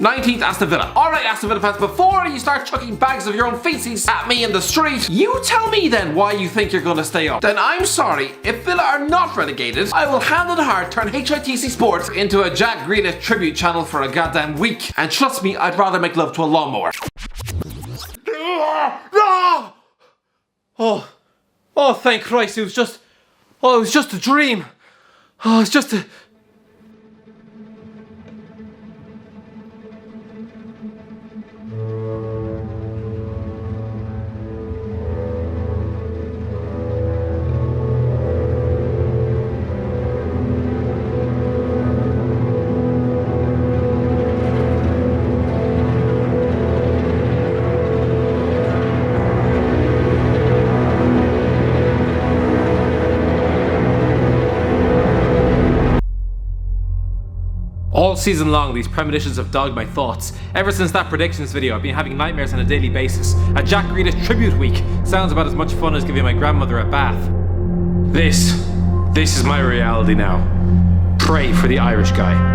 19th, Aston Villa. Alright, Aston Villa fans, before you start chucking bags of your own feces at me in the street, you tell me then why you think you're going to stay up. Then I'm sorry, if Villa are not relegated, I will hand on heart turn HITC Sports into a Jack Grealish tribute channel for a goddamn week. And trust me, I'd rather make love to a lawnmower. Oh, thank Christ, it was just a dream. Oh, it's just a... All season long, these premonitions have dogged my thoughts. Ever since that predictions video, I've been having nightmares on a daily basis. A Jack Grealish tribute week sounds about as much fun as giving my grandmother a bath. This is my reality now. Pray for the Irish guy.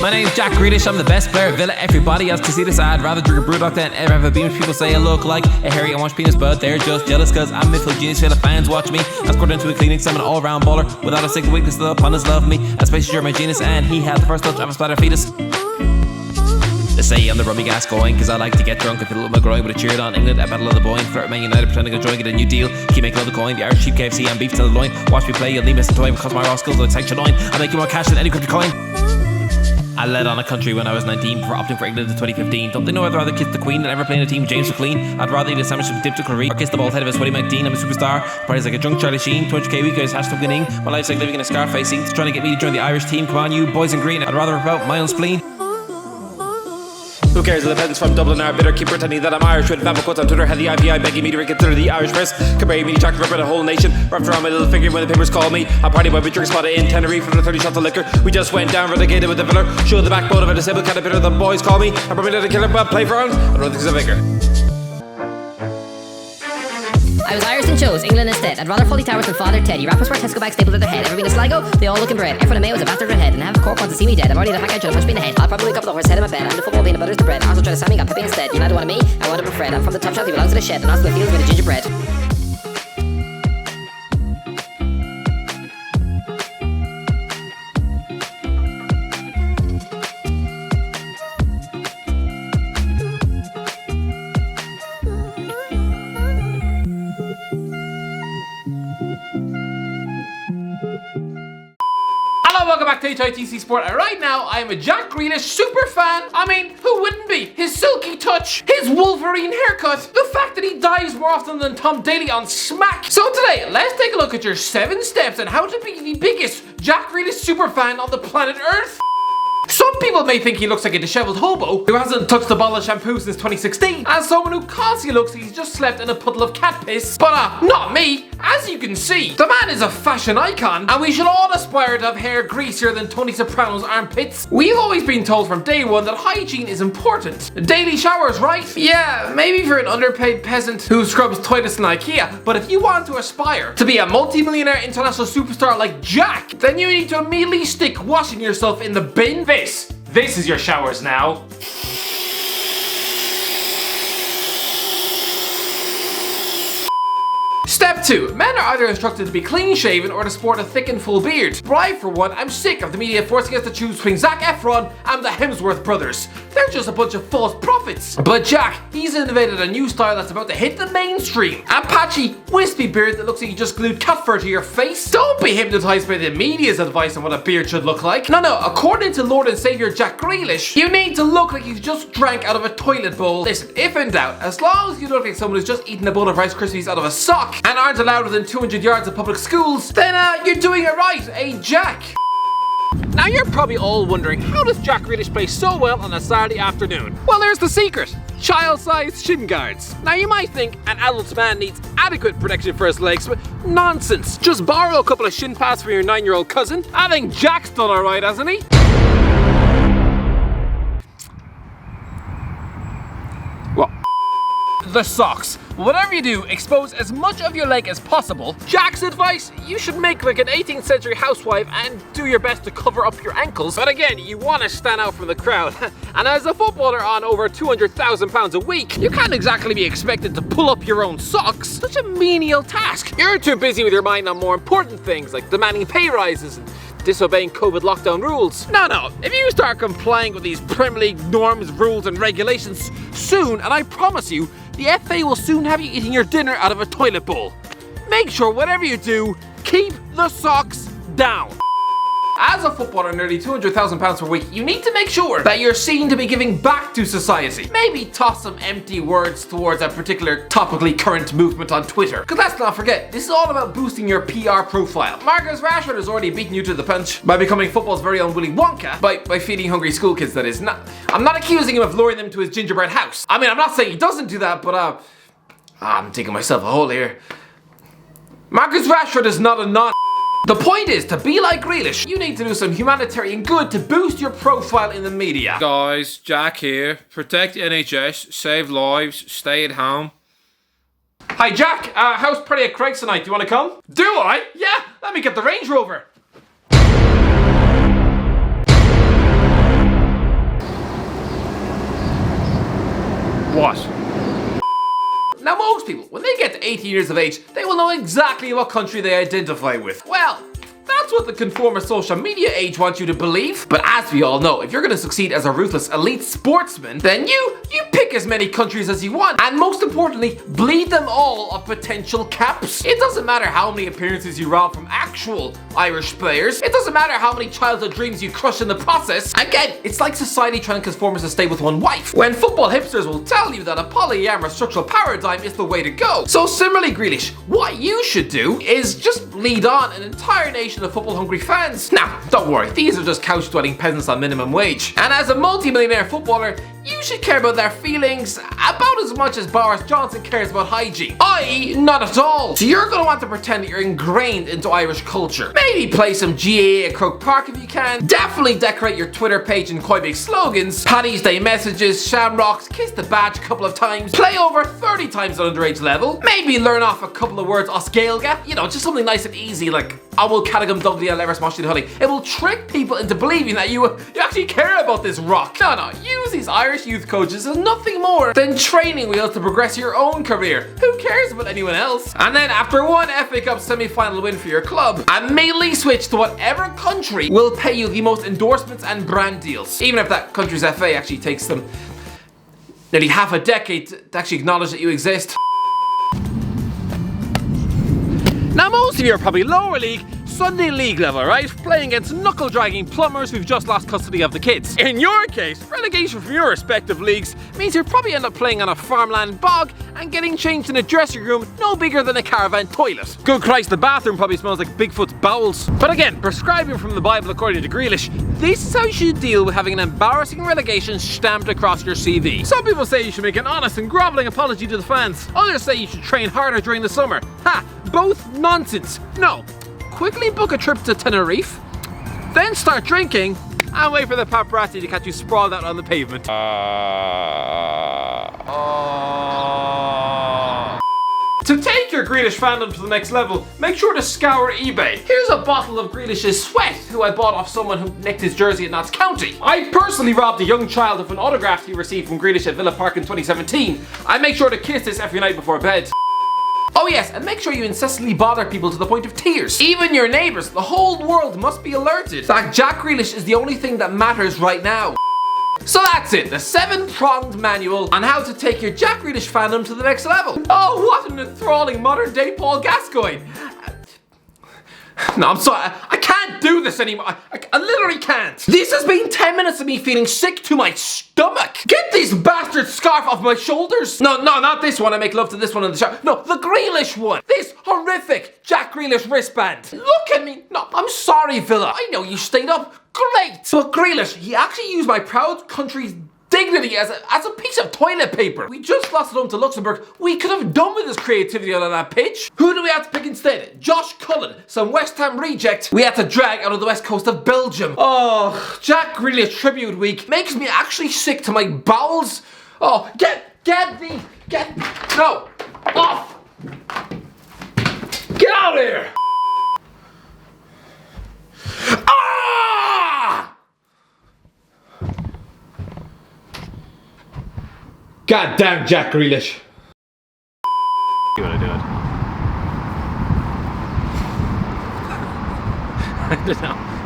My name's Jack Grealish, I'm the best player at Villa. Everybody else can see this. I'd rather drink a brewdog than ever have a beam. People say I look like a hairy and wash penis, but they're just jealous cause I'm midfield genius. Villa fans watch me. I scored into a clean exam, an all-round baller without a single weakness. The pundits love me. I space you're my genius, and he had the first touch of a splatter fetus. They say I'm the rummy gas going, cause I like to get drunk and fiddle with my groin. But I cheered on England, I battle of the Boyne. Flirt Man United, pretending to join, get a new deal. Keep making all the coin, the Irish cheap KFC and beef to the loin. Watch me play, you'll need missing toy because my raw skills like sanction line. I make you more cash than any crypto coin. I led on a country when I was 19 before opting for England in 2015. Don't they know I'd rather kiss the Queen than ever play in a team with James McLean? I'd rather eat a sandwich with dipped to curry or kiss the bald head of a sweaty Mike Dean. I'm a superstar. Parties like a drunk Charlie Sheen. 200k a week is hashtag winning. My life's like living in a Scarface scene. Trying to get me to join the Irish team. Come on you boys in green. I'd rather rip out my own spleen. Who cares if the peasants from Dublin are bitter? Keep pretending that I'm Irish with vampire quotes on Twitter. Had the IPI begging me to reconsider the Irish press. Compare me to Jack for the whole nation. Wrapped around my little finger when the papers call me. I party by drink spotted in Tenerife for the 30 shots of liquor. We just went down relegated with the Villa. Showed the backbone of a disabled caterpillar. The boys call me. I'm permitted to kill him but play for Ireland. I don't think he's a vicar. I was Irish and chose England instead. I'd rather Foley Towers than Father Ted. You rappers wear Tesco bags stapled to their head. Ever been a Sligo? They all look in bread. Everyone in Mayo is a bastard redhead. And half of Cork wants to see me dead. I've already the hack out, punch me in the head. I'll probably wake up with a horse head in my bed. I'm the football bean, the butter's the bread. I also try to sign me, got Pepe instead. United wanted me, I wanted a Fred. I'm from the top shelf, he belongs to the shed. And also the fields with a gingerbread. Hello, welcome back to HITC Sport, and right now I am a Jack Grealish super fan. I mean, who wouldn't be? His silky touch, his Wolverine haircut, the fact that he dives more often than Tom Daly on Smack. So today, let's take a look at your 7 steps on how to be the biggest Jack Grealish super fan on the planet Earth. Some people may think he looks like a disheveled hobo who hasn't touched a bottle of shampoo since 2016, and someone who constantly looks like he's just slept in a puddle of cat piss. But not me. As you can see, the man is a fashion icon, and we should all aspire to have hair greasier than Tony Soprano's armpits. We've always been told from day one that hygiene is important. Daily showers, right? Yeah, maybe for an underpaid peasant who scrubs toilets in IKEA, but if you want to aspire to be a multi-millionaire international superstar like Jack, then you need to immediately stick washing yourself in the bin. This is your showers now. Step 2. Men are either instructed to be clean shaven or to sport a thick and full beard. But I, for one, I'm sick of the media forcing us to choose between Zac Efron and the Hemsworth brothers. They're just a bunch of false prophets. But Jack, he's innovated a new style that's about to hit the mainstream. A patchy, wispy beard that looks like you just glued cat fur to your face. Don't be hypnotized by the media's advice on what a beard should look like. No, according to Lord and Savior Jack Grealish, you need to look like you just drank out of a toilet bowl. Listen, if in doubt, as long as you look like someone who's just eaten a bowl of Rice Krispies out of a sock and aren't allowed within 200 yards of public schools, then you're doing it right, eh, Jack? Now you're probably all wondering, how does Jack Grealish play so well on a Saturday afternoon? Well, there's the secret. Child-sized shin guards. Now you might think an adult man needs adequate protection for his legs, but nonsense. Just borrow a couple of shin pads from your 9-year-old cousin. I think Jack's done alright, hasn't he? What? The socks. Whatever you do, expose as much of your leg as possible. Jack's advice, you should make like an 18th century housewife and do your best to cover up your ankles. But again, you want to stand out from the crowd. And as a footballer on over £200,000 a week, you can't exactly be expected to pull up your own socks. Such a menial task. You're too busy with your mind on more important things like demanding pay rises and disobeying COVID lockdown rules. No, if you start complying with these Premier League norms, rules and regulations soon, and I promise you, the FA will soon have you eating your dinner out of a toilet bowl. Make sure whatever you do, keep the socks down. As a footballer on nearly £200,000 per week, you need to make sure that you're seen to be giving back to society. Maybe toss some empty words towards a particular topically current movement on Twitter. Because let's not forget, this is all about boosting your PR profile. Marcus Rashford has already beaten you to the punch by becoming football's very own Willy Wonka, by feeding hungry school kids, that is. I'm not accusing him of luring them to his gingerbread house. I mean, I'm not saying he doesn't do that, but I'm digging myself a hole here. Marcus Rashford is not a non. The point is, to be like Grealish, you need to do some humanitarian good to boost your profile in the media. Guys, Jack here. Protect NHS, save lives, stay at home. Hi Jack, how's Pretty at Craig's tonight? Do you want to come? Do I? Yeah, let me get the Range Rover. What? Now most people, when they get to 18 years of age, they will know exactly what country they identify with. Well, that's what the conformist social media age wants you to believe. But as we all know, if you're gonna succeed as a ruthless elite sportsman, then you pick as many countries as you want. And most importantly, bleed them all of potential caps. It doesn't matter how many appearances you rob from actual Irish players. It doesn't matter how many childhood dreams you crush in the process. Again, it's like society trying to conform us to stay with one wife, when football hipsters will tell you that a polyamorous structural paradigm is the way to go. So similarly, Grealish, what you should do is just lead on an entire nation of football-hungry fans. Now, don't worry, these are just couch-dwelling peasants on minimum wage. And as a multi-millionaire footballer, you should care about their feelings about as much as Boris Johnson cares about hygiene. I.e., not at all. So you're gonna want to pretend that you're ingrained into Irish culture. Maybe play some GAA at Croke Park if you can. Definitely decorate your Twitter page in quite big slogans. Paddy's Day messages, shamrocks, kiss the badge a couple of times. Play over 30 times at underage level. Maybe learn off a couple of words Oscailga. You know, just something nice and easy like I will Cadogan Dudley Lever Smosh the Hully. It will trick people into believing that you actually care about this rock. No, use these Irish youth coaches as nothing more than training wheels to progress your own career. Who cares about anyone else? And then after one FA Cup semi-final win for your club, immediately switch to whatever country will pay you the most endorsements and brand deals. Even if that country's FA actually takes them nearly half a decade to actually acknowledge that you exist. Now most of you are probably lower league, Sunday league level, right? Playing against knuckle-dragging plumbers who've just lost custody of the kids. In your case, relegation from your respective leagues means you'll probably end up playing on a farmland bog and getting changed in a dressing room no bigger than a caravan toilet. Good Christ, the bathroom probably smells like Bigfoot's bowels. But again, prescribing from the Bible according to Grealish, this is how you should deal with having an embarrassing relegation stamped across your CV. Some people say you should make an honest and grovelling apology to the fans. Others say you should train harder during the summer. Ha! Both nonsense. No. Quickly book a trip to Tenerife, then start drinking, and wait for the paparazzi to catch you sprawled out on the pavement. To take your Grealish fandom to the next level, make sure to scour eBay. Here's a bottle of Grealish's sweat, who I bought off someone who nicked his jersey at Notts County. I personally robbed a young child of an autograph he received from Grealish at Villa Park in 2017. I make sure to kiss this every night before bed. Oh yes, and make sure you incessantly bother people to the point of tears. Even your neighbours, the whole world must be alerted that Jack Grealish is the only thing that matters right now. So that's it, the 7-pronged manual on how to take your Jack Grealish fandom to the next level. Oh, what an enthralling modern day Paul Gascoigne. No, I'm sorry, I can't do this anymore. I literally can't. This has been 10 minutes of me feeling sick to my stomach. Get this bastard scarf off my shoulders. No, not this one. I make love to this one in the shower. No, the Grealish one. This horrific Jack Grealish wristband. Look at me. No, I'm sorry, Villa. I know you stayed up. Great. But Grealish, he actually used my proud country's dignity as a piece of toilet paper. We just lost at home to Luxembourg. We could have done with his creativity on that pitch. Who do we have to pick instead? Josh Cullen, some West Ham reject we had to drag out of the west coast of Belgium. Oh, Jack Grealish tribute week makes me actually sick to my bowels. Oh, no, off. Get out of here. God damn Jack Grealish. You wanna do it? I don't know.